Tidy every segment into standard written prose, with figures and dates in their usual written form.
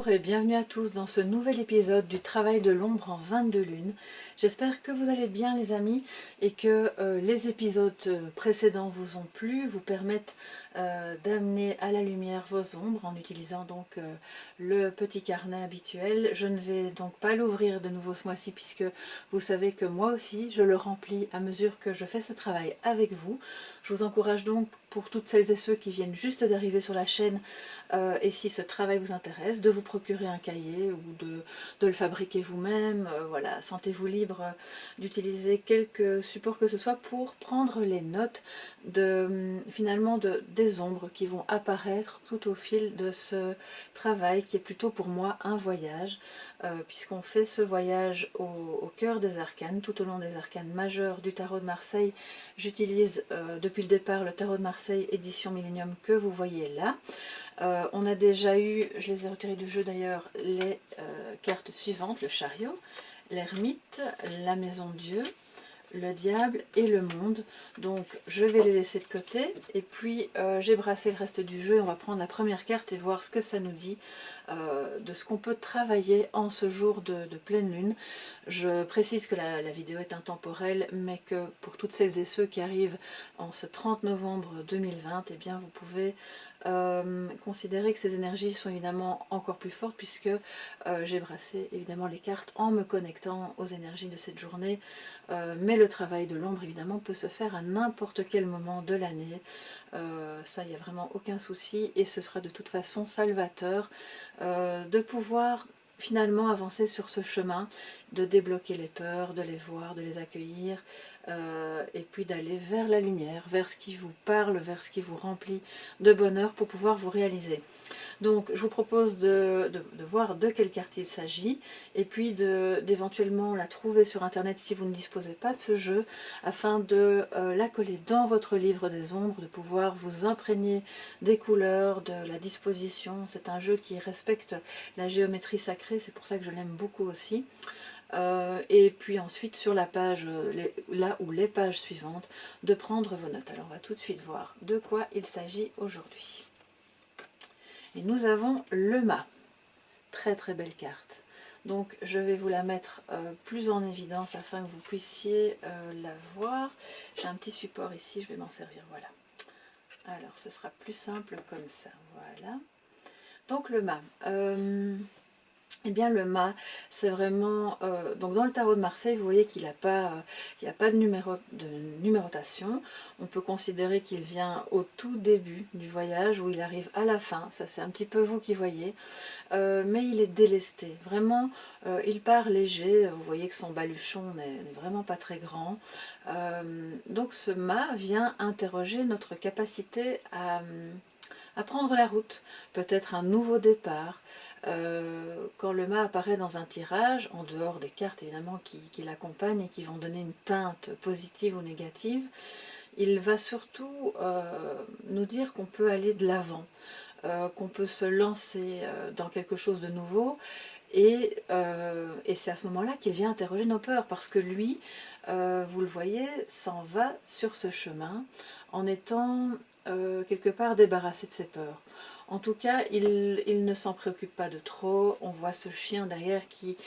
Bonjour et bienvenue à tous dans ce nouvel épisode du travail de l'ombre en 22 lunes. J'espère que vous allez bien les amis et que les épisodes précédents vous ont plu, vous permettent d'amener à la lumière vos ombres en utilisant donc le petit carnet habituel. Je ne vais donc pas l'ouvrir de nouveau ce mois-ci puisque vous savez que moi aussi je le remplis à mesure que je fais ce travail avec vous. Je vous encourage donc pour toutes celles et ceux qui viennent juste d'arriver sur la chaîne et si ce travail vous intéresse, de vous procurer un cahier ou de le fabriquer vous-même. Voilà, sentez-vous libre d'utiliser quelque support que ce soit pour prendre les notes finalement des ombres qui vont apparaître tout au fil de ce travail qui est plutôt pour moi un voyage, puisqu'on fait ce voyage au cœur des arcanes, tout au long des arcanes majeures du tarot de Marseille. J'utilise depuis le départ le tarot de Marseille édition Millennium que vous voyez là. On a déjà eu, je les ai retirées du jeu d'ailleurs, les cartes suivantes, le chariot, l'ermite, la maison Dieu, le diable et le monde. Donc je vais les laisser de côté et puis j'ai brassé le reste du jeu. On va prendre la première carte et voir ce que ça nous dit de ce qu'on peut travailler en ce jour de pleine lune. Je précise que la vidéo est intemporelle, mais que pour toutes celles et ceux qui arrivent en ce 30 novembre 2020, eh bien vous pouvez considérer que ces énergies sont évidemment encore plus fortes puisque j'ai brassé évidemment les cartes en me connectant aux énergies de cette journée, mais le travail de l'ombre évidemment peut se faire à n'importe quel moment de l'année. Ça, il n'y a vraiment aucun souci et ce sera de toute façon salvateur de pouvoir finalement avancer sur ce chemin, de débloquer les peurs, de les voir, de les accueillir, et puis d'aller vers la lumière, vers ce qui vous parle, vers ce qui vous remplit de bonheur pour pouvoir vous réaliser. Donc je vous propose de voir de quelle carte il s'agit et puis d'éventuellement la trouver sur internet si vous ne disposez pas de ce jeu, afin de la coller dans votre livre des ombres, de pouvoir vous imprégner des couleurs, de la disposition. C'est un jeu qui respecte la géométrie sacrée, c'est pour ça que je l'aime beaucoup aussi. Et puis ensuite sur la page, là où les pages suivantes, de prendre vos notes. Alors on va tout de suite voir de quoi il s'agit aujourd'hui. Et nous avons le mât, très très belle carte. Donc je vais vous la mettre plus en évidence afin que vous puissiez la voir. J'ai un petit support ici, je vais m'en servir, voilà. Alors ce sera plus simple comme ça, voilà. Donc le mât. Eh bien le mât, c'est vraiment, donc dans le tarot de Marseille, vous voyez qu'il n'y a pas, de numérotation. On peut considérer qu'il vient au tout début du voyage ou il arrive à la fin, ça c'est un petit peu vous qui voyez, mais il est délesté, vraiment, il part léger, vous voyez que son baluchon n'est vraiment pas très grand. Donc ce mât vient interroger notre capacité à prendre la route, peut-être un nouveau départ. Quand le mât apparaît dans un tirage, en dehors des cartes évidemment qui l'accompagnent et qui vont donner une teinte positive ou négative, il va surtout nous dire qu'on peut aller de l'avant, qu'on peut se lancer dans quelque chose de nouveau, et c'est à ce moment-là qu'il vient interroger nos peurs, parce que lui, vous le voyez, s'en va sur ce chemin en étant quelque part débarrassé de ses peurs. En tout cas, il ne s'en préoccupe pas de trop. On voit ce chien derrière qui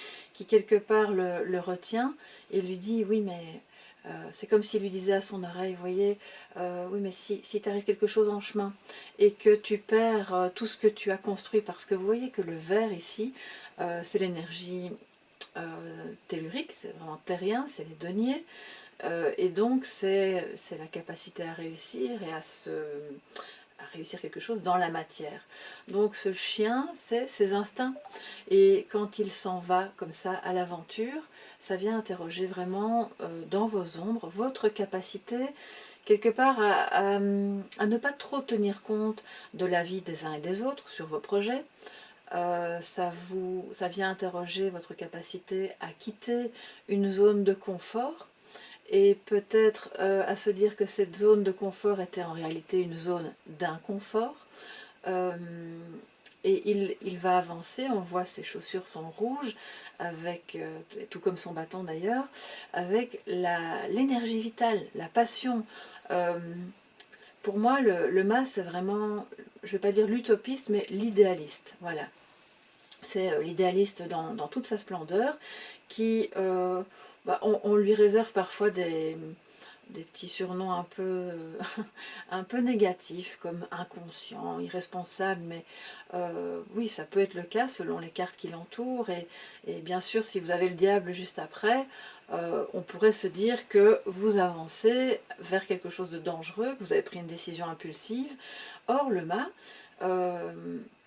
quelque part le retient et lui dit oui mais c'est comme s'il lui disait à son oreille, vous voyez, oui mais si t'arrive quelque chose en chemin et que tu perds tout ce que tu as construit, parce que vous voyez que le vert ici, c'est l'énergie tellurique, c'est vraiment terrien, c'est les deniers, et donc c'est la capacité à réussir et à réussir quelque chose dans la matière. Donc ce chien, c'est ses instincts. Et quand il s'en va comme ça à l'aventure, ça vient interroger vraiment dans vos ombres votre capacité quelque part à ne pas trop tenir compte de la vie des uns et des autres sur vos projets. Ça vient interroger votre capacité à quitter une zone de confort, et peut-être à se dire que cette zone de confort était en réalité une zone d'inconfort. Et il va avancer, on voit ses chaussures sont rouges, avec, tout comme son bâton d'ailleurs, avec l'énergie vitale, la passion. Pour moi, le mât, c'est vraiment, je ne vais pas dire l'utopiste, mais l'idéaliste. Voilà. c'est l'idéaliste dans toute sa splendeur, qui, on lui réserve parfois des petits surnoms un peu, un peu négatifs, comme inconscient, irresponsable, mais oui, ça peut être le cas selon les cartes qui l'entourent, et bien sûr, si vous avez le diable juste après, on pourrait se dire que vous avancez vers quelque chose de dangereux, que vous avez pris une décision impulsive. Or, le mât,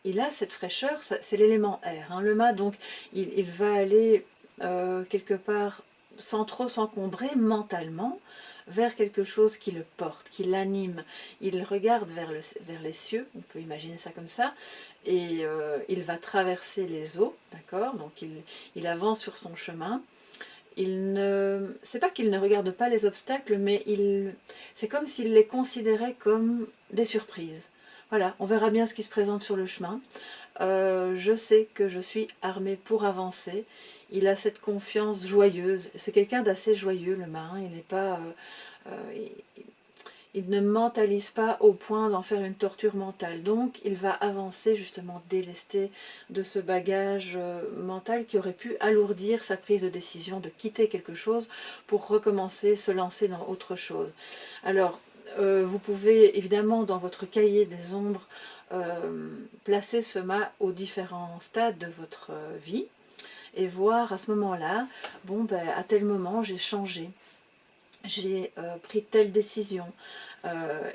il a cette fraîcheur, c'est l'élément air, hein, le mât, donc il va aller quelque part sans trop s'encombrer mentalement vers quelque chose qui le porte, qui l'anime. Il regarde vers les cieux, on peut imaginer ça comme ça, et il va traverser les eaux, d'accord, donc il avance sur son chemin. C'est pas qu'il ne regarde pas les obstacles, mais c'est comme s'il les considérait comme des surprises. Voilà, on verra bien ce qui se présente sur le chemin. Je sais que je suis armée pour avancer. Il a cette confiance joyeuse. C'est quelqu'un d'assez joyeux, le marin. Il n'est pas, il ne mentalise pas au point d'en faire une torture mentale. Donc, il va avancer justement délesté de ce bagage mental qui aurait pu alourdir sa prise de décision de quitter quelque chose pour recommencer, se lancer dans autre chose. Alors, vous pouvez évidemment dans votre cahier des ombres placer ce mât aux différents stades de votre vie et voir à ce moment-là, bon ben à tel moment j'ai changé, j'ai pris telle décision,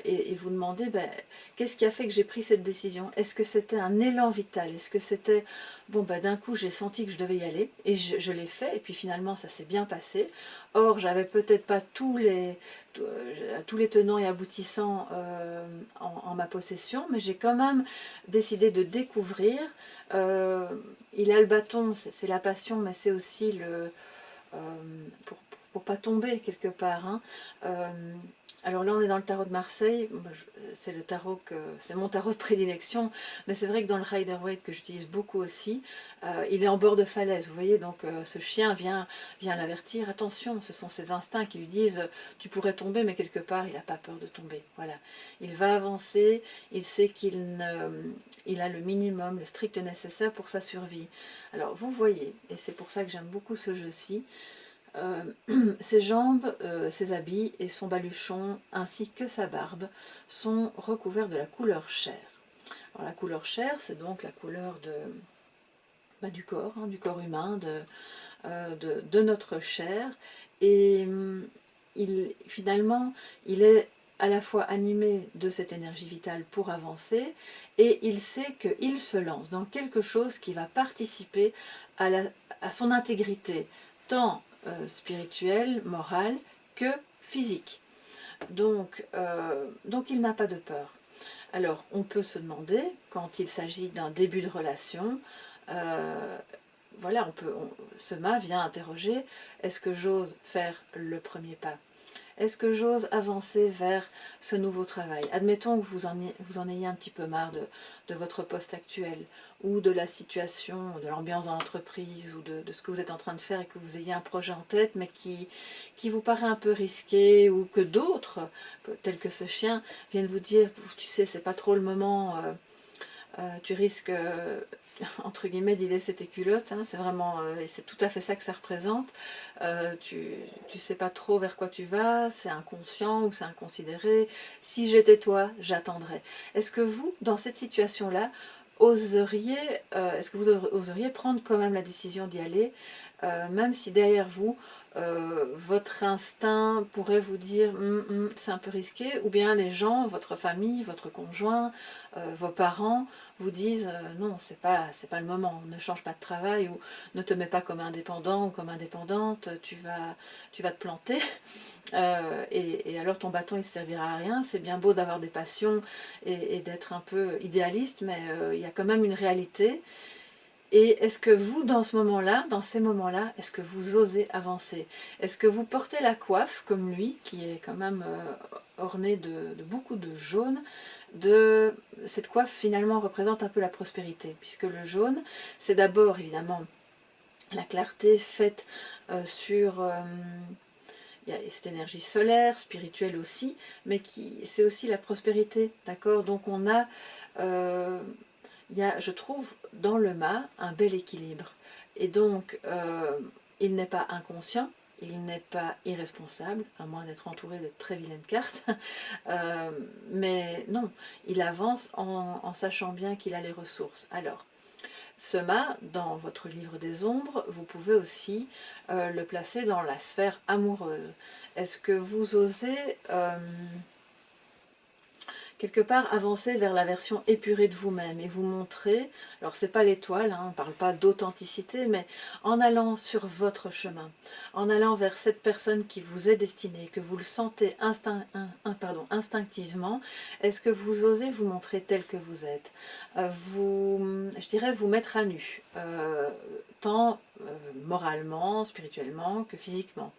et vous demandez ben, qu'est-ce qui a fait que j'ai pris cette décision. Est-ce que c'était un élan vital? Est-ce que c'était bon ben, d'un coup j'ai senti que je devais y aller et je l'ai fait et puis finalement ça s'est bien passé. Or j'avais peut-être pas tous les tenants et aboutissants en ma possession, mais j'ai quand même décidé de découvrir. Il a le bâton, c'est la passion, mais c'est aussi euh, pour pas tomber quelque part. Hein. Alors là, on est dans le tarot de Marseille. C'est c'est mon tarot de prédilection, mais c'est vrai que dans le Rider-Waite que j'utilise beaucoup aussi, il est en bord de falaise. Vous voyez, donc ce chien vient l'avertir. Attention, ce sont ses instincts qui lui disent tu pourrais tomber, mais quelque part, il n'a pas peur de tomber. Voilà, il va avancer. Il sait il a le minimum, le strict nécessaire pour sa survie. Alors vous voyez, et c'est pour ça que j'aime beaucoup ce jeu-ci. Ses jambes, ses habits et son baluchon ainsi que sa barbe sont recouverts de la couleur chair. Alors, la couleur chair, c'est donc la couleur du corps, hein, du corps humain, de notre chair. Et finalement, il est à la fois animé de cette énergie vitale pour avancer, et il sait qu'il se lance dans quelque chose qui va participer à son intégrité, tant spirituelle, morale, que physique. Donc il n'a pas de peur. Alors on peut se demander, quand il s'agit d'un début de relation, voilà, ce mât vient interroger, est-ce que j'ose faire le premier pas? Est-ce que j'ose avancer vers ce nouveau travail? Admettons que vous en ayez un petit peu marre de votre poste actuel, ou de la situation, de l'ambiance dans l'entreprise, ou de ce que vous êtes en train de faire, et que vous ayez un projet en tête, mais qui vous paraît un peu risqué, ou que d'autres, tels que ce chien, viennent vous dire, tu sais, c'est pas trop le moment, tu risques entre guillemets d'y laisser tes culottes, hein, c'est vraiment, c'est tout à fait ça que ça représente. Tu sais pas trop vers quoi tu vas, c'est inconscient ou c'est inconsidéré. Si j'étais toi, j'attendrais. Est-ce que vous, dans cette situation-là, est-ce que vous oseriez prendre quand même la décision d'y aller, même si derrière vous, votre instinct pourrait vous dire c'est un peu risqué, ou bien les gens, votre famille, votre conjoint, vos parents vous disent non, c'est pas le moment, ne change pas de travail, ou ne te mets pas comme indépendant ou comme indépendante, tu vas te planter, et alors ton bâton il servira à rien. C'est bien beau d'avoir des passions et d'être un peu idéaliste, mais il y a quand même une réalité. Et est-ce que vous, dans ces moments-là, est-ce que vous osez avancer? Est-ce que vous portez la coiffe, comme lui, qui est quand même ornée de beaucoup de jaune? Cette coiffe, finalement, représente un peu la prospérité, puisque le jaune, c'est d'abord, évidemment, la clarté faite sur... il y a cette énergie solaire, spirituelle aussi, mais c'est aussi la prospérité, d'accord? Donc on a... il y a, je trouve, dans le mât un bel équilibre. Et donc, il n'est pas inconscient, il n'est pas irresponsable, à moins d'être entouré de très vilaines cartes. Mais non, il avance en sachant bien qu'il a les ressources. Alors, ce mât, dans votre livre des ombres, vous pouvez aussi le placer dans la sphère amoureuse. Est-ce que vous osez quelque part avancer vers la version épurée de vous-même et vous montrer, alors c'est pas l'étoile, hein, on ne parle pas d'authenticité, mais en allant sur votre chemin, en allant vers cette personne qui vous est destinée, que vous le sentez instinctivement, est-ce que vous osez vous montrer tel que vous êtes, je dirais vous mettre à nu, tant moralement, spirituellement que physiquement.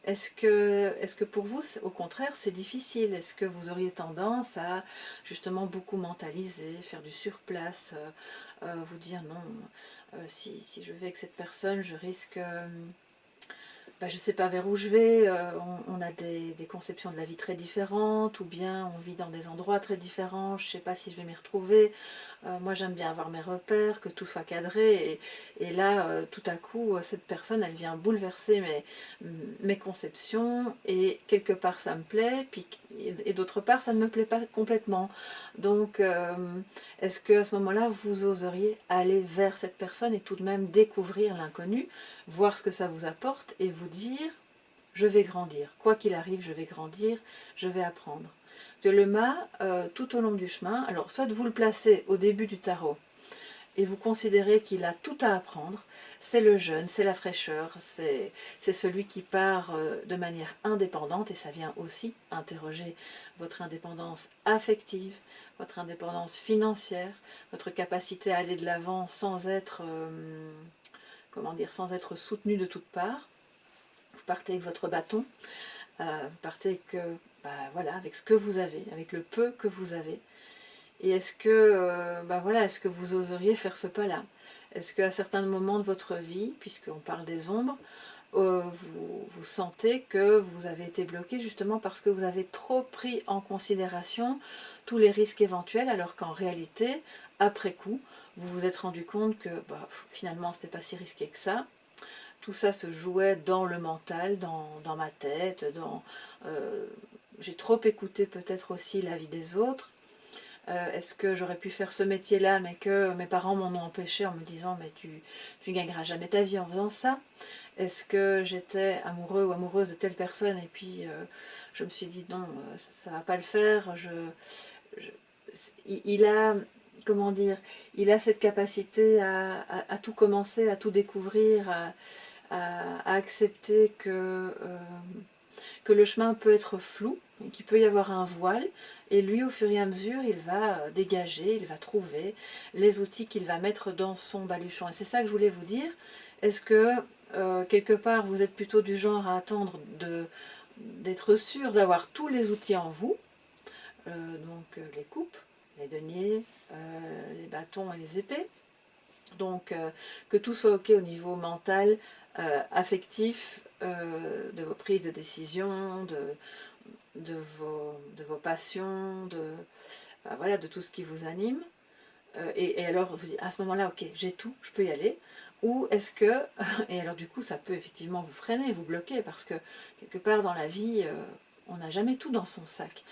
Est-ce que pour vous, au contraire, c'est difficile? Est-ce que vous auriez tendance à justement beaucoup mentaliser, faire du surplace, vous dire non, si je vais avec cette personne, je risque je ne sais pas vers où je vais, on a des conceptions de la vie très différentes, ou bien on vit dans des endroits très différents, je ne sais pas si je vais m'y retrouver. Moi j'aime bien avoir mes repères, que tout soit cadré, et là tout à coup cette personne elle vient bouleverser mes conceptions, et quelque part ça me plaît, et d'autre part ça ne me plaît pas complètement. Donc est-ce qu'à ce moment-là vous oseriez aller vers cette personne et tout de même découvrir l'inconnu, voir ce que ça vous apporte et vous dire je vais grandir, quoi qu'il arrive je vais grandir, je vais apprendre. De le mât, tout au long du chemin, alors soit vous le placez au début du tarot et vous considérez qu'il a tout à apprendre, c'est le jeune, c'est la fraîcheur, c'est celui qui part de manière indépendante, et ça vient aussi interroger votre indépendance affective, votre indépendance financière, votre capacité à aller de l'avant sans être sans être soutenu de toutes parts. Vous partez avec votre bâton, vous partez avec ce que vous avez, avec le peu que vous avez. Et est-ce que, est-ce que vous oseriez faire ce pas-là? Est-ce qu'à certains moments de votre vie, puisqu'on parle des ombres, vous sentez que vous avez été bloqué justement parce que vous avez trop pris en considération tous les risques éventuels, alors qu'en réalité, après coup, vous vous êtes rendu compte que finalement c'était pas si risqué que ça. Tout ça se jouait dans le mental, dans ma tête, j'ai trop écouté peut-être aussi l'avis des autres. Est-ce que j'aurais pu faire ce métier-là, mais que mes parents m'en ont empêché en me disant mais tu gagneras jamais ta vie en faisant ça? Est-ce que j'étais amoureux ou amoureuse de telle personne et puis je me suis dit non, ça va pas le faire. Il a, comment dire, il a cette capacité à tout commencer, à tout découvrir, à accepter que le chemin peut être flou, qu'il peut y avoir un voile, et lui au fur et à mesure il va dégager, il va trouver les outils qu'il va mettre dans son baluchon. Et c'est ça que je voulais vous dire. Est-ce que quelque part vous êtes plutôt du genre à attendre d'être sûr d'avoir tous les outils en vous, les coupes, les deniers, les bâtons et les épées, donc que tout soit ok au niveau mental, affectif, de vos prises de décision, de vos passions, de tout ce qui vous anime. Et alors vous dites à ce moment-là, ok, j'ai tout, je peux y aller. Ou est-ce que, et alors du coup ça peut effectivement vous freiner, vous bloquer, parce que quelque part dans la vie, on n'a jamais tout dans son sac.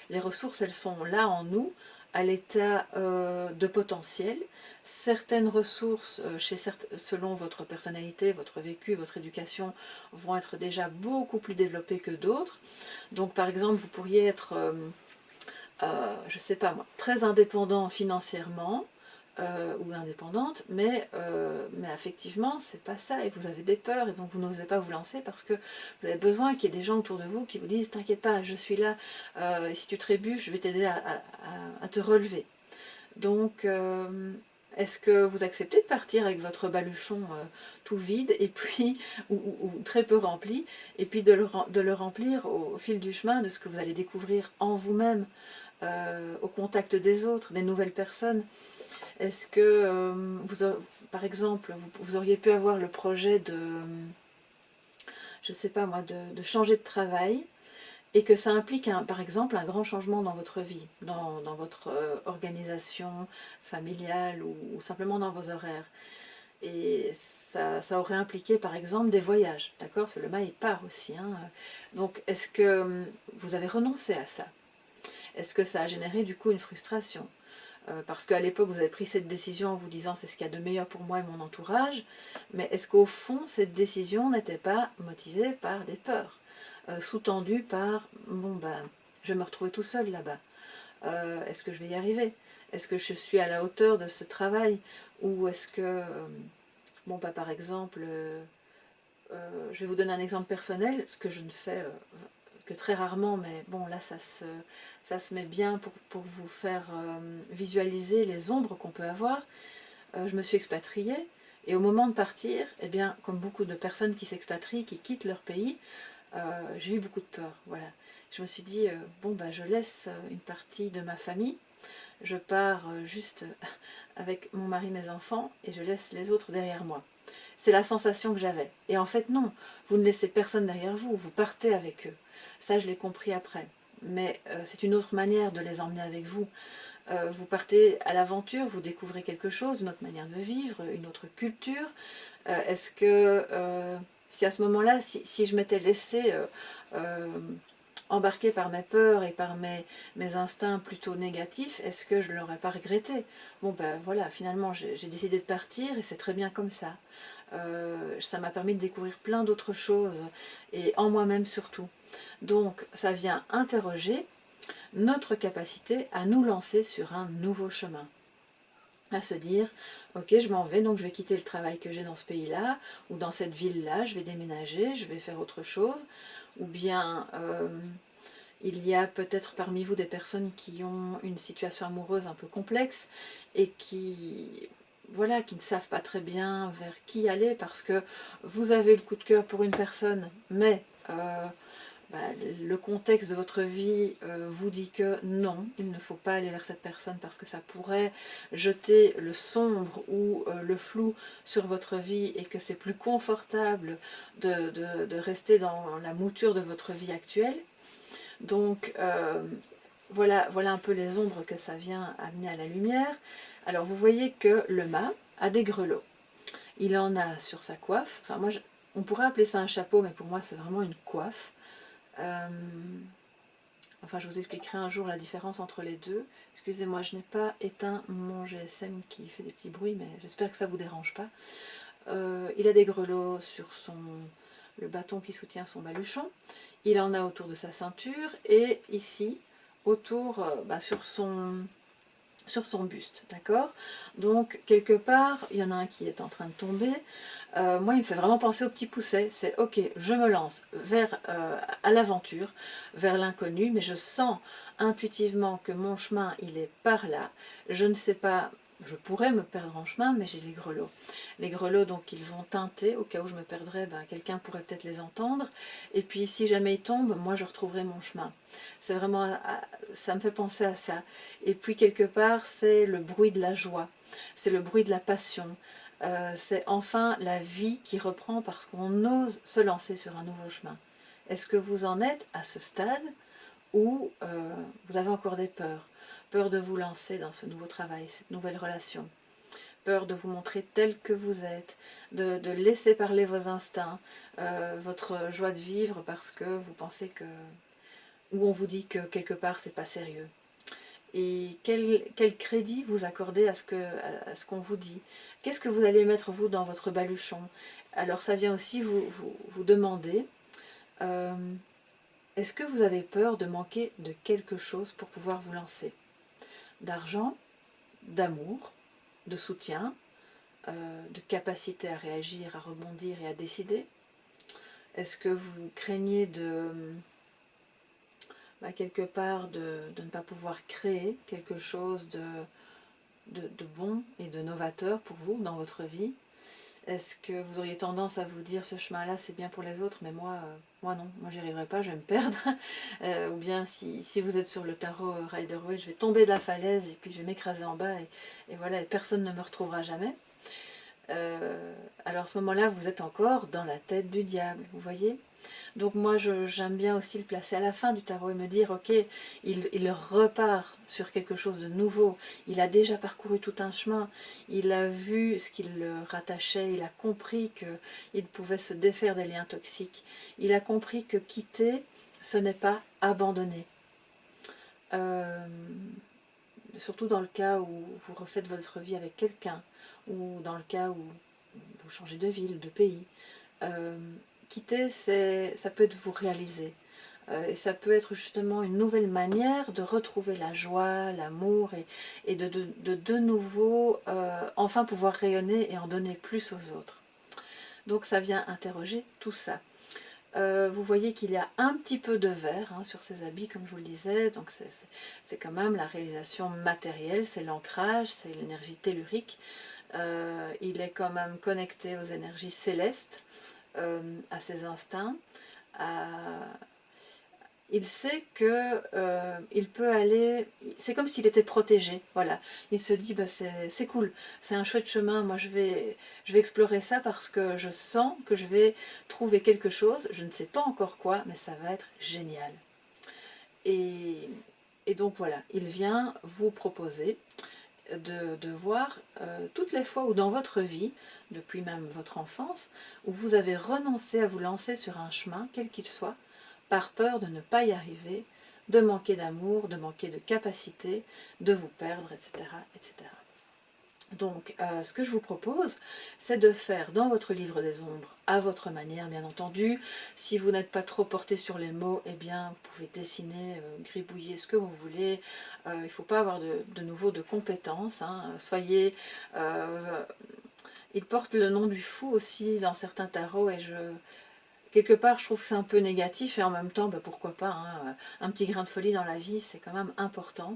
Les ressources, elles sont là en nous, à l'état de potentiel. Certaines ressources, selon votre personnalité, votre vécu, votre éducation, vont être déjà beaucoup plus développées que d'autres. Donc par exemple, vous pourriez être, je ne sais pas moi, très indépendant financièrement, ou indépendante, mais effectivement c'est pas ça, et vous avez des peurs, et donc vous n'osez pas vous lancer parce que vous avez besoin qu'il y ait des gens autour de vous qui vous disent t'inquiète pas, je suis là, et si tu trébuches je vais t'aider à te relever. Donc est-ce que vous acceptez de partir avec votre baluchon tout vide, et puis ou très peu rempli, et puis de le remplir au fil du chemin de ce que vous allez découvrir en vous-même, au contact des autres, des nouvelles personnes? Est-ce que, par exemple, vous auriez pu avoir le projet de, je sais pas moi, de changer de travail, et que ça implique par exemple un grand changement dans votre vie, dans votre organisation familiale ou simplement dans vos horaires. Et ça aurait impliqué par exemple des voyages, d'accord? Parce que le mât il part aussi. Hein. Donc est-ce que vous avez renoncé à ça? Est-ce que ça a généré du coup une frustration? Parce qu'à l'époque vous avez pris cette décision en vous disant c'est ce qu'il y a de meilleur pour moi et mon entourage, mais est-ce qu'au fond cette décision n'était pas motivée par des peurs, sous-tendue par bon ben je vais me retrouver tout seul là-bas, est-ce que je vais y arriver, est-ce que je suis à la hauteur de ce travail, ou est-ce que bon bah par exemple je vais vous donner un exemple personnel, ce que je ne fais que très rarement, mais bon là ça se met bien pour vous faire visualiser les ombres qu'on peut avoir. Je me suis expatriée et au moment de partir, eh bien, comme beaucoup de personnes qui s'expatrient, qui quittent leur pays, j'ai eu beaucoup de peur. Voilà. Je me suis dit, bon bah je laisse une partie de ma famille, je pars juste avec mon mari, mes enfants, et je laisse les autres derrière moi. C'est la sensation que j'avais. Et en fait non, vous ne laissez personne derrière vous, vous partez avec eux. Ça je l'ai compris après. Mais c'est une autre manière de les emmener avec vous. Vous partez à l'aventure, vous découvrez quelque chose, une autre manière de vivre, une autre culture. Est-ce que si à ce moment-là, si je m'étais laissée embarquée par mes peurs et par mes instincts plutôt négatifs, est-ce que je ne l'aurais pas regretté? Bon ben voilà, finalement j'ai décidé de partir et c'est très bien comme ça. Ça m'a permis de découvrir plein d'autres choses et en moi-même surtout. Donc ça vient interroger notre capacité à nous lancer sur un nouveau chemin. À se dire, ok je m'en vais, donc je vais quitter le travail que j'ai dans ce pays-là, ou dans cette ville-là, je vais déménager, je vais faire autre chose, ou bien il y a peut-être parmi vous des personnes qui ont une situation amoureuse un peu complexe, et qui voilà, qui ne savent pas très bien vers qui aller, parce que vous avez le coup de cœur pour une personne, mais le contexte de votre vie vous dit que non, il ne faut pas aller vers cette personne parce que ça pourrait jeter le sombre ou le flou sur votre vie, et que c'est plus confortable de rester dans la mouture de votre vie actuelle. Donc voilà un peu les ombres que ça vient amener à la lumière. Alors vous voyez que le mât a des grelots. Il en a sur sa coiffe. Enfin moi, on pourrait appeler ça un chapeau, mais pour moi c'est vraiment une coiffe. Enfin, je vous expliquerai un jour la différence entre les deux. Excusez-moi, je n'ai pas éteint mon GSM qui fait des petits bruits, mais j'espère que ça ne vous dérange pas. Il a des grelots sur le bâton qui soutient son baluchon. Il en a autour de sa ceinture et ici, autour, sur son buste, d'accord? Donc, quelque part, il y en a un qui est en train de tomber. Moi, il me fait vraiment penser au petit pousset. C'est ok, je me lance à l'aventure, vers l'inconnu, mais je sens intuitivement que mon chemin, il est par là. Je ne sais pas, je pourrais me perdre en chemin, mais j'ai les grelots. Les grelots, donc, ils vont teinter. Au cas où je me perdrais, quelqu'un pourrait peut-être les entendre. Et puis, si jamais ils tombent, moi, je retrouverai mon chemin. C'est vraiment, ça me fait penser à ça. Et puis, quelque part, c'est le bruit de la joie. C'est le bruit de la passion. C'est enfin la vie qui reprend parce qu'on ose se lancer sur un nouveau chemin. Est-ce que vous en êtes à ce stade où vous avez encore des peurs? Peur de vous lancer dans ce nouveau travail, cette nouvelle relation. Peur de vous montrer tel que vous êtes, de laisser parler vos instincts, votre joie de vivre parce que vous pensez que... ou on vous dit que quelque part c'est pas sérieux. Et quel crédit vous accordez à ce qu'on vous dit? Qu'est-ce que vous allez mettre vous dans votre baluchon? Alors ça vient aussi vous demander, est-ce que vous avez peur de manquer de quelque chose pour pouvoir vous lancer? D'argent, d'amour, de soutien, de capacité à réagir, à rebondir et à décider? Est-ce que vous craignez quelque part de ne pas pouvoir créer quelque chose de bon et de novateur pour vous dans votre vie? Est-ce que vous auriez tendance à vous dire ce chemin-là c'est bien pour les autres, mais moi non, moi j'y arriverai pas, je vais me perdre. Ou bien si vous êtes sur le tarot Rider-Waite, je vais tomber de la falaise et puis je vais m'écraser en bas et voilà, et personne ne me retrouvera jamais. Alors à ce moment-là, vous êtes encore dans la tête du diable, vous voyez? Donc moi j'aime bien aussi le placer à la fin du tarot et me dire ok, il repart sur quelque chose de nouveau, il a déjà parcouru tout un chemin, il a vu ce qui le rattachait, il a compris qu'il pouvait se défaire des liens toxiques, il a compris que quitter ce n'est pas abandonner. Surtout dans le cas où vous refaites votre vie avec quelqu'un, ou dans le cas où vous changez de ville, de pays. Quitter, ça peut être vous réaliser. Et ça peut être justement une nouvelle manière de retrouver la joie, l'amour et de nouveau enfin pouvoir rayonner et en donner plus aux autres. Donc ça vient interroger tout ça. Vous voyez qu'il y a un petit peu de vert sur ces habits, comme je vous le disais, donc c'est quand même la réalisation matérielle, c'est l'ancrage, c'est l'énergie tellurique. Il est quand même connecté aux énergies célestes, à ses instincts. Il sait que il peut aller, c'est comme s'il était protégé, voilà. Il se dit bah c'est cool, c'est un chouette chemin, moi je vais explorer ça parce que je sens que je vais trouver quelque chose, je ne sais pas encore quoi, mais ça va être génial. Et donc voilà, il vient vous proposer de voir toutes les fois où dans votre vie, depuis même votre enfance, où vous avez renoncé à vous lancer sur un chemin, quel qu'il soit, par peur de ne pas y arriver, de manquer d'amour, de manquer de capacité, de vous perdre, etc. etc. Donc, ce que je vous propose, c'est de faire dans votre livre des ombres, à votre manière, bien entendu. Si vous n'êtes pas trop porté sur les mots, eh bien, vous pouvez dessiner, gribouiller ce que vous voulez. Il ne faut pas avoir de nouveau de compétences. Soyez... il porte le nom du fou aussi dans certains tarots, et quelque part, je trouve que c'est un peu négatif, et en même temps, bah, pourquoi pas, un petit grain de folie dans la vie, c'est quand même important.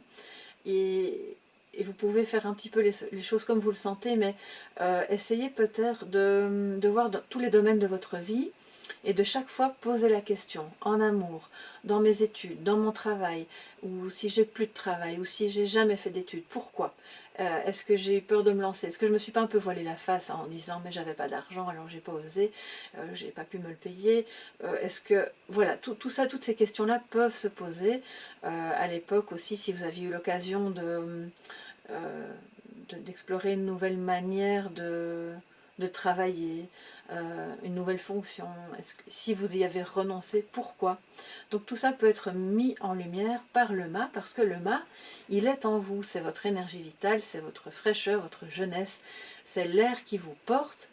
Et vous pouvez faire un petit peu les choses comme vous le sentez, mais essayez peut-être de voir dans tous les domaines de votre vie, et de chaque fois poser la question, en amour, dans mes études, dans mon travail, ou si j'ai plus de travail, ou si j'ai jamais fait d'études, pourquoi est-ce que j'ai eu peur de me lancer? Est-ce que je me suis pas un peu voilé la face en disant mais j'avais pas d'argent alors j'ai pas osé, j'ai pas pu me le payer? Est-ce que voilà, tout ça, toutes ces questions-là peuvent se poser. À l'époque aussi, si vous aviez eu l'occasion d'explorer une nouvelle manière de travailler, une nouvelle fonction, si vous y avez renoncé, pourquoi? Donc tout ça peut être mis en lumière par le mât, parce que le mât, il est en vous, c'est votre énergie vitale, c'est votre fraîcheur, votre jeunesse, c'est l'air qui vous porte,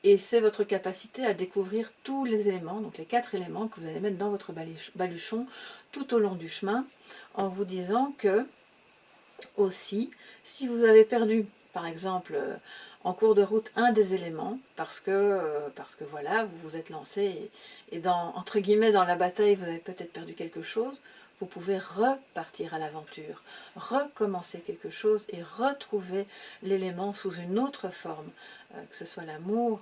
et c'est votre capacité à découvrir tous les éléments, donc les 4 éléments que vous allez mettre dans votre baluchon tout au long du chemin, en vous disant que aussi, si vous avez perdu, par exemple, en cours de route, un des éléments, parce que voilà, vous vous êtes lancé, et entre guillemets, dans la bataille, vous avez peut-être perdu quelque chose, vous pouvez repartir à l'aventure, recommencer quelque chose et retrouver l'élément sous une autre forme, que ce soit l'amour,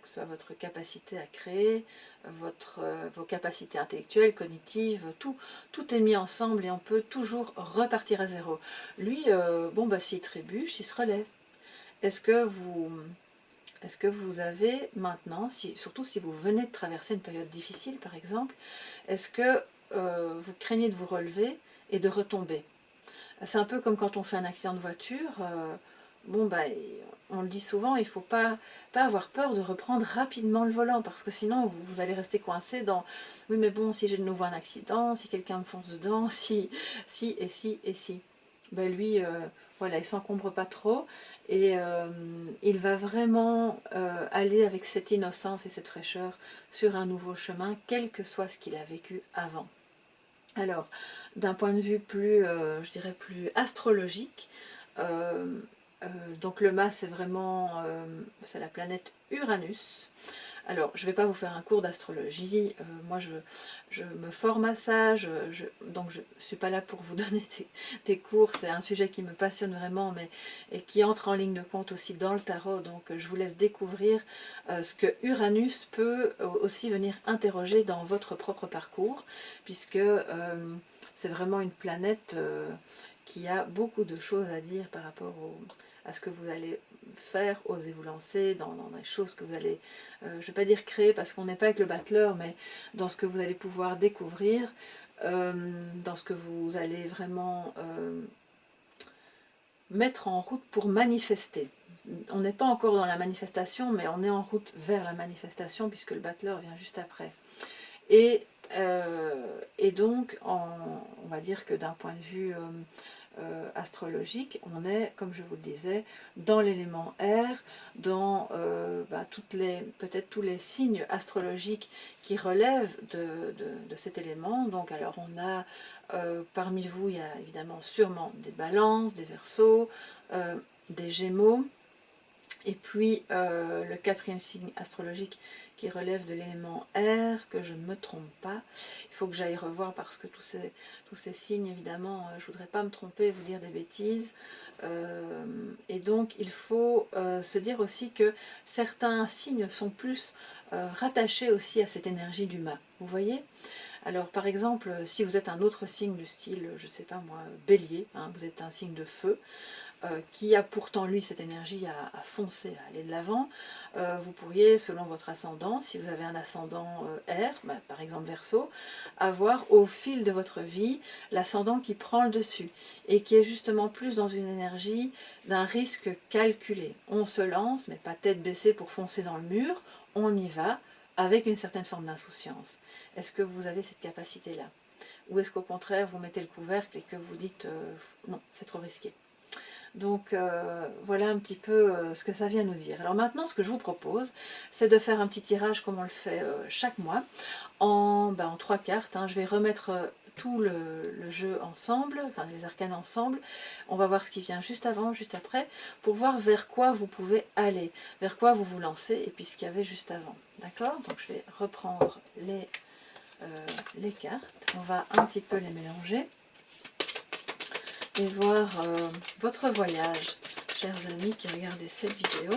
que ce soit votre capacité à créer, vos capacités intellectuelles, cognitives, tout est mis ensemble et on peut toujours repartir à zéro. Lui, bon bah s'il trébuche, il se relève. Est-ce que vous avez maintenant, surtout si vous venez de traverser une période difficile par exemple, est-ce que vous craignez de vous relever et de retomber? C'est un peu comme quand on fait un accident de voiture, bon bah on le dit souvent, il ne faut pas avoir peur de reprendre rapidement le volant, parce que sinon vous allez rester coincé dans oui mais bon, si j'ai de nouveau un accident, si quelqu'un me fonce dedans, si et si et si. Ben lui, voilà, il s'encombre pas trop, et il va vraiment aller avec cette innocence et cette fraîcheur sur un nouveau chemin, quel que soit ce qu'il a vécu avant. Alors, d'un point de vue plus, je dirais plus astrologique, euh, donc le mât c'est vraiment, c'est la planète Uranus. Alors, je ne vais pas vous faire un cours d'astrologie, moi je me forme à ça, donc je ne suis pas là pour vous donner des cours, c'est un sujet qui me passionne vraiment, mais et qui entre en ligne de compte aussi dans le tarot, donc je vous laisse découvrir ce que Uranus peut aussi venir interroger dans votre propre parcours, puisque c'est vraiment une planète qui a beaucoup de choses à dire par rapport à ce que vous allez faire, osez vous lancer dans des choses que vous allez, je ne vais pas dire créer parce qu'on n'est pas avec le battleur, mais dans ce que vous allez pouvoir découvrir, dans ce que vous allez vraiment mettre en route pour manifester. On n'est pas encore dans la manifestation, mais on est en route vers la manifestation puisque le battleur vient juste après. Et donc, on va dire que d'un point de vue astrologique, on est, comme je vous le disais, dans l'élément air, dans peut-être tous les signes astrologiques qui relèvent de cet élément. Donc, alors on a parmi vous, il y a évidemment sûrement des balances, des verseaux, des gémeaux, et puis le quatrième signe astrologique qui relève de l'élément air, que je ne me trompe pas. Il faut que j'aille revoir parce que tous ces signes, évidemment, je ne voudrais pas me tromper et vous dire des bêtises. Et donc il faut se dire aussi que certains signes sont plus rattachés aussi à cette énergie du mât. Vous voyez ? Alors par exemple, si vous êtes un autre signe du style, je ne sais pas moi, bélier, hein, vous êtes un signe de feu, qui a pourtant lui cette énergie à foncer, à aller de l'avant, vous pourriez, selon votre ascendant, si vous avez un ascendant air, par exemple Verseau, avoir au fil de votre vie l'ascendant qui prend le dessus et qui est justement plus dans une énergie d'un risque calculé. On se lance, mais pas tête baissée pour foncer dans le mur, on y va avec une certaine forme d'insouciance. Est-ce que vous avez cette capacité-là? Ou est-ce qu'au contraire vous mettez le couvercle et que vous dites non, c'est trop risqué? Donc voilà un petit peu ce que ça vient nous dire. Alors maintenant, ce que je vous propose, c'est de faire un petit tirage comme on le fait chaque mois, en 3 cartes. Hein. Je vais remettre tout le jeu ensemble, enfin les arcanes ensemble. On va voir ce qui vient juste avant, juste après, pour voir vers quoi vous pouvez aller, vers quoi vous vous lancez, et puis ce qu'il y avait juste avant. D'accord? Donc je vais reprendre les cartes. On va un petit peu les mélanger et voir votre voyage, chers amis qui regardez cette vidéo,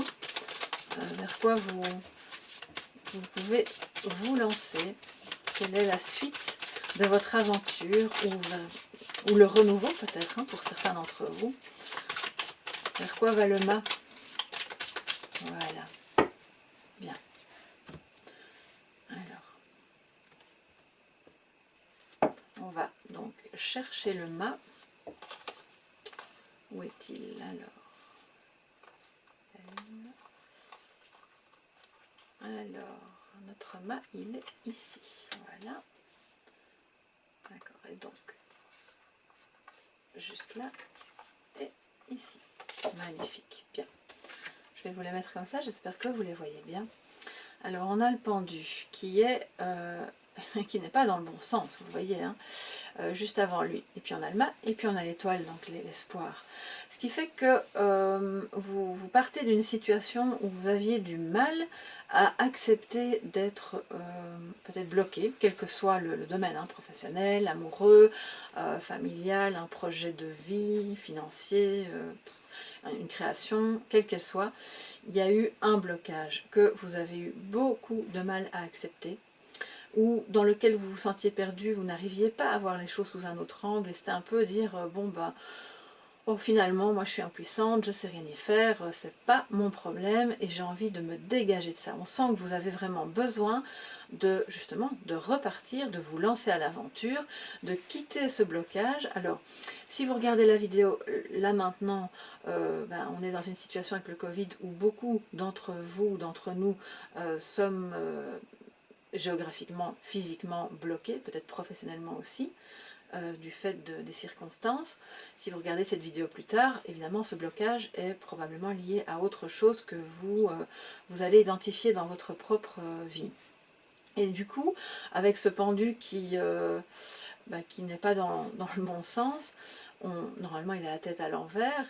vers quoi vous pouvez vous lancer, quelle est la suite de votre aventure, ou le renouveau peut-être, hein, pour certains d'entre vous, vers quoi va le mât. Voilà, bien. Alors, on va donc chercher le mât. Où est-il alors? Alors, notre mât, il est ici. Voilà. D'accord, et donc, juste là et ici. Magnifique, bien. Je vais vous les mettre comme ça, j'espère que vous les voyez bien. Alors, on a le pendu qui est... qui n'est pas dans le bon sens, vous voyez, hein, juste avant lui. Et puis on a le mât, et puis on a l'étoile, donc l'espoir. Ce qui fait que vous partez d'une situation où vous aviez du mal à accepter d'être peut-être bloqué, quel que soit le domaine, hein, professionnel, amoureux, familial, un projet de vie, financier, une création, quelle qu'elle soit. Il y a eu un blocage que vous avez eu beaucoup de mal à accepter, ou dans lequel vous vous sentiez perdu, vous n'arriviez pas à voir les choses sous un autre angle, et c'était un peu dire, finalement, moi je suis impuissante, je sais rien y faire, c'est pas mon problème, et j'ai envie de me dégager de ça. On sent que vous avez vraiment besoin de, justement, de repartir, de vous lancer à l'aventure, de quitter ce blocage. Alors, si vous regardez la vidéo, là maintenant, on est dans une situation avec le Covid où beaucoup d'entre vous, d'entre nous, sommes... géographiquement, physiquement bloqué, peut-être professionnellement aussi, du fait des circonstances. Si vous regardez cette vidéo plus tard, évidemment ce blocage est probablement lié à autre chose que vous allez identifier dans votre propre vie. Et du coup, avec ce pendu qui n'est pas dans le bon sens, normalement il a la tête à l'envers,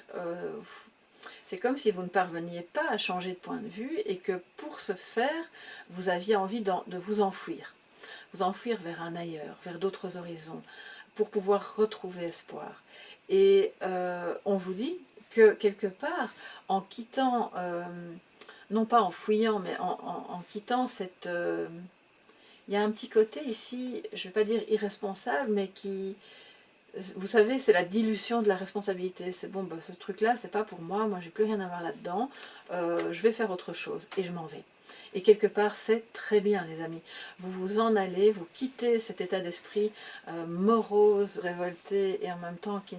c'est comme si vous ne parveniez pas à changer de point de vue et que pour ce faire, vous aviez envie de vous enfouir. Vous enfouir vers un ailleurs, vers d'autres horizons, pour pouvoir retrouver espoir. Et on vous dit que quelque part, en quittant, non pas en fouillant, mais en quittant cette... il y a un petit côté ici, je ne vais pas dire irresponsable, mais qui vous savez, c'est la dilution de la responsabilité. C'est bon, bah, ce truc-là, c'est pas pour moi, moi j'ai plus rien à voir là-dedans, je vais faire autre chose et je m'en vais. Et quelque part, c'est très bien, les amis. Vous vous en allez, vous quittez cet état d'esprit morose, révolté, et en même temps qui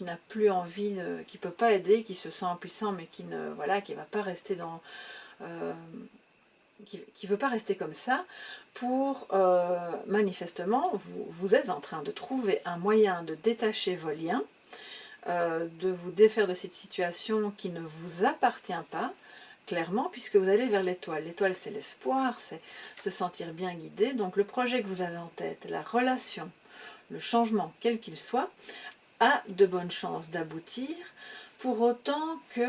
n'a plus envie, qui ne peut pas aider, qui se sent impuissant, mais qui ne voilà, qui va pas rester dans... qui veut pas rester comme ça, pour manifestement, vous êtes en train de trouver un moyen de détacher vos liens, de vous défaire de cette situation qui ne vous appartient pas, clairement, puisque vous allez vers l'étoile. L'étoile, c'est l'espoir, c'est se sentir bien guidé. Donc le projet que vous avez en tête, la relation, le changement, quel qu'il soit, a de bonnes chances d'aboutir, pour autant que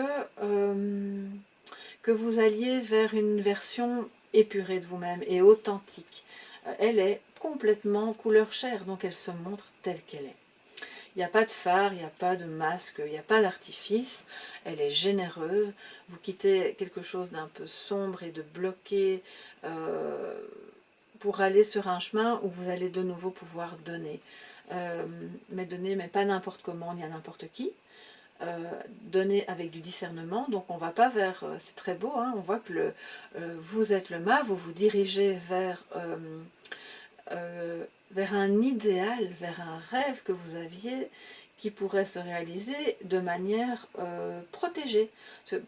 vous alliez vers une version épurée de vous-même et authentique. Elle est complètement couleur chair, donc elle se montre telle qu'elle est. Il n'y a pas de phare, il n'y a pas de masque, il n'y a pas d'artifice, elle est généreuse. Vous quittez quelque chose d'un peu sombre et de bloqué pour aller sur un chemin où vous allez de nouveau pouvoir donner. Mais pas n'importe comment ni à n'importe qui. Donner avec du discernement, donc on va pas vers, c'est très beau, hein, on voit que vous êtes le mât, vous vous dirigez vers un idéal, vers un rêve que vous aviez qui pourrait se réaliser de manière protégée.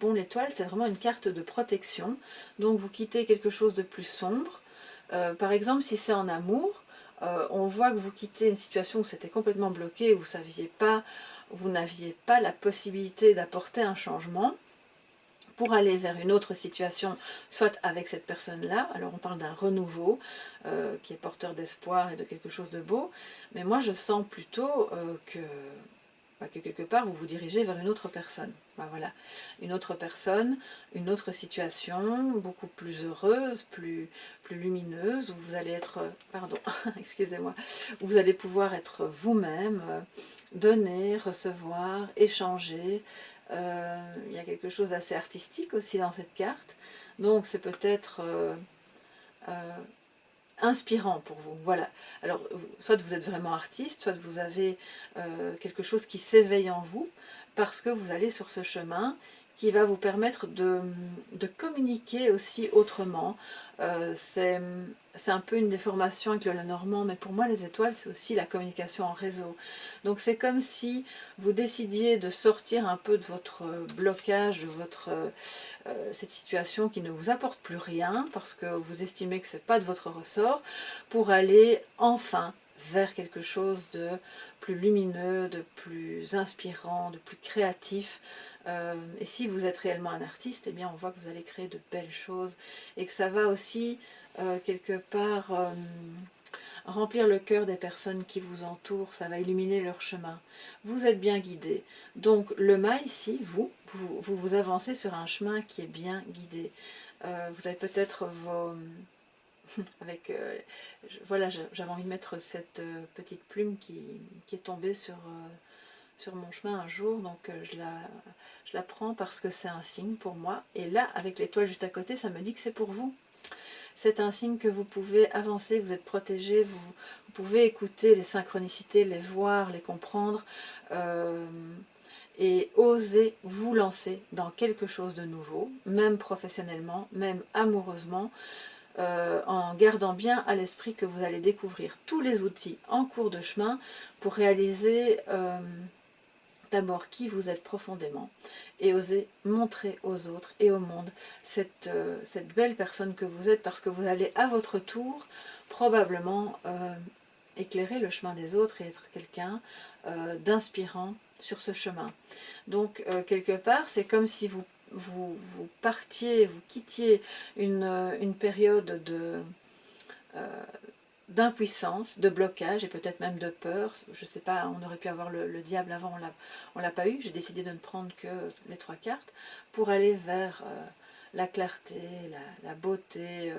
Bon, l'étoile, c'est vraiment une carte de protection, donc vous quittez quelque chose de plus sombre. Par exemple, si c'est en amour, on voit que vous quittez une situation où c'était complètement bloqué, où vous n'aviez pas la possibilité d'apporter un changement, pour aller vers une autre situation, soit avec cette personne-là. Alors on parle d'un renouveau qui est porteur d'espoir et de quelque chose de beau, mais moi je sens plutôt que quelque part vous vous dirigez vers une autre personne. Ben voilà, une autre personne, une autre situation, beaucoup plus heureuse, plus lumineuse, où vous allez être, pardon, excusez-moi, où vous allez pouvoir être vous-même, donner, recevoir, échanger. Il y a quelque chose d'assez artistique aussi dans cette carte, donc c'est peut-être inspirant pour vous. Voilà. Alors, soit vous êtes vraiment artiste, soit vous avez quelque chose qui s'éveille en vous, parce que vous allez sur ce chemin qui va vous permettre de communiquer aussi autrement. C'est un peu une déformation avec le Lenormand, mais pour moi les étoiles c'est aussi la communication en réseau. Donc c'est comme si vous décidiez de sortir un peu de votre blocage, de cette situation qui ne vous apporte plus rien, parce que vous estimez que ce n'est pas de votre ressort, pour aller enfin vers quelque chose de plus lumineux, de plus inspirant, de plus créatif. Et si vous êtes réellement un artiste, eh bien on voit que vous allez créer de belles choses et que ça va aussi quelque part remplir le cœur des personnes qui vous entourent, ça va illuminer leur chemin. Vous êtes bien guidé. Donc le mât ici, vous avancez sur un chemin qui est bien guidé. Vous avez peut-être vos... avec voilà, j'avais envie de mettre cette petite plume qui est tombée sur mon chemin un jour, donc je la prends parce que c'est un signe pour moi. Et là, avec l'étoile juste à côté, ça me dit que c'est pour vous. C'est un signe que vous pouvez avancer, vous êtes protégé, vous pouvez écouter les synchronicités, les voir, les comprendre, et oser vous lancer dans quelque chose de nouveau, même professionnellement, même amoureusement, en gardant bien à l'esprit que vous allez découvrir tous les outils en cours de chemin pour réaliser d'abord qui vous êtes profondément et oser montrer aux autres et au monde cette belle personne que vous êtes, parce que vous allez à votre tour probablement éclairer le chemin des autres et être quelqu'un d'inspirant sur ce chemin. Donc quelque part c'est comme si vous partiez, vous quittiez une période d'impuissance, de blocage et peut-être même de peur. Je ne sais pas, on aurait pu avoir le diable avant, on l'a pas eu. J'ai décidé de ne prendre que les 3 cartes pour aller vers la clarté, la beauté,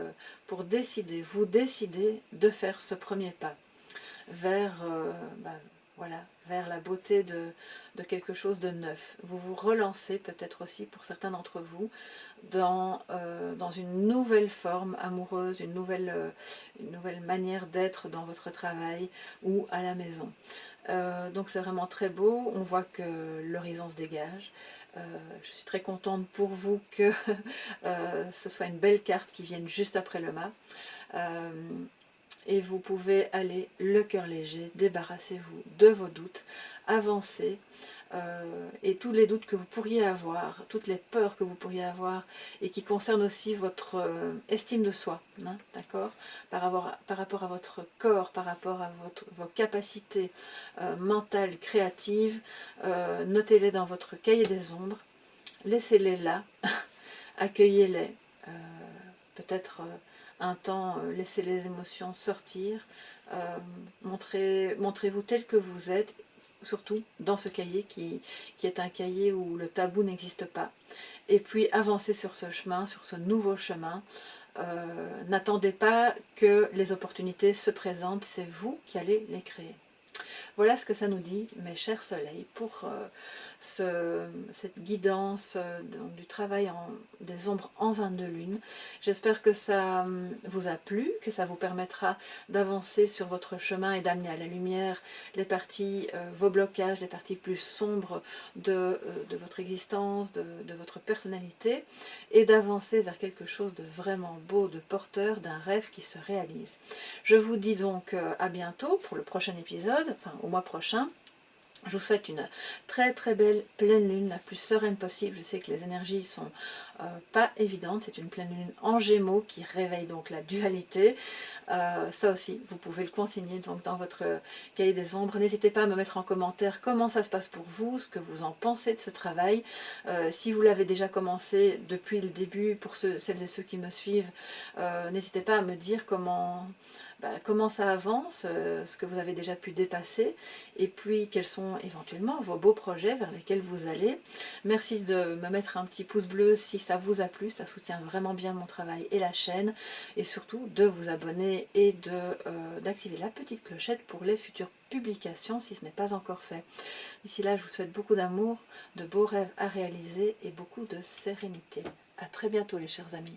pour vous décider de faire ce premier pas vers, voilà, vers la beauté de quelque chose de neuf. Vous vous relancez peut-être aussi pour certains d'entre vous dans une nouvelle forme amoureuse, une nouvelle manière d'être dans votre travail ou à la maison. Donc c'est vraiment très beau, on voit que l'horizon se dégage. Je suis très contente pour vous que ce soit une belle carte qui vienne juste après le mât. Et vous pouvez aller le cœur léger, débarrassez-vous de vos doutes, avancez, et tous les doutes que vous pourriez avoir, toutes les peurs que vous pourriez avoir, et qui concernent aussi votre estime de soi, hein, d'accord, par rapport à votre corps, par rapport à vos capacités mentales, créatives, notez-les dans votre cahier des ombres, laissez-les là, accueillez-les, peut-être un temps, laissez les émotions sortir, montrez-vous tel que vous êtes, surtout dans ce cahier qui est un cahier où le tabou n'existe pas. Et puis avancez sur ce chemin, sur ce nouveau chemin. N'attendez pas que les opportunités se présentent, c'est vous qui allez les créer. Voilà ce que ça nous dit, mes chers soleils, pour cette guidance du travail des ombres en 22 lunes. J'espère que ça vous a plu, que ça vous permettra d'avancer sur votre chemin et d'amener à la lumière les parties, vos blocages, les parties plus sombres de votre existence, de votre personnalité, et d'avancer vers quelque chose de vraiment beau, de porteur, d'un rêve qui se réalise. Je vous dis donc à bientôt pour le prochain épisode, enfin au mois prochain. Je vous souhaite une très très belle pleine lune, la plus sereine possible. Je sais que les énergies sont pas évidentes. C'est une pleine lune en Gémeaux qui réveille donc la dualité. Ça aussi, vous pouvez le consigner donc dans votre cahier des ombres. N'hésitez pas à me mettre en commentaire comment ça se passe pour vous, ce que vous en pensez de ce travail. Si vous l'avez déjà commencé depuis le début, pour celles et ceux qui me suivent, n'hésitez pas à me dire comment ça avance, ce que vous avez déjà pu dépasser, et puis quels sont éventuellement vos beaux projets vers lesquels vous allez. Merci de me mettre un petit pouce bleu si ça vous a plu, ça soutient vraiment bien mon travail et la chaîne, et surtout de vous abonner et d'activer la petite clochette pour les futures publications si ce n'est pas encore fait. D'ici là, je vous souhaite beaucoup d'amour, de beaux rêves à réaliser et beaucoup de sérénité. À très bientôt les chers amis.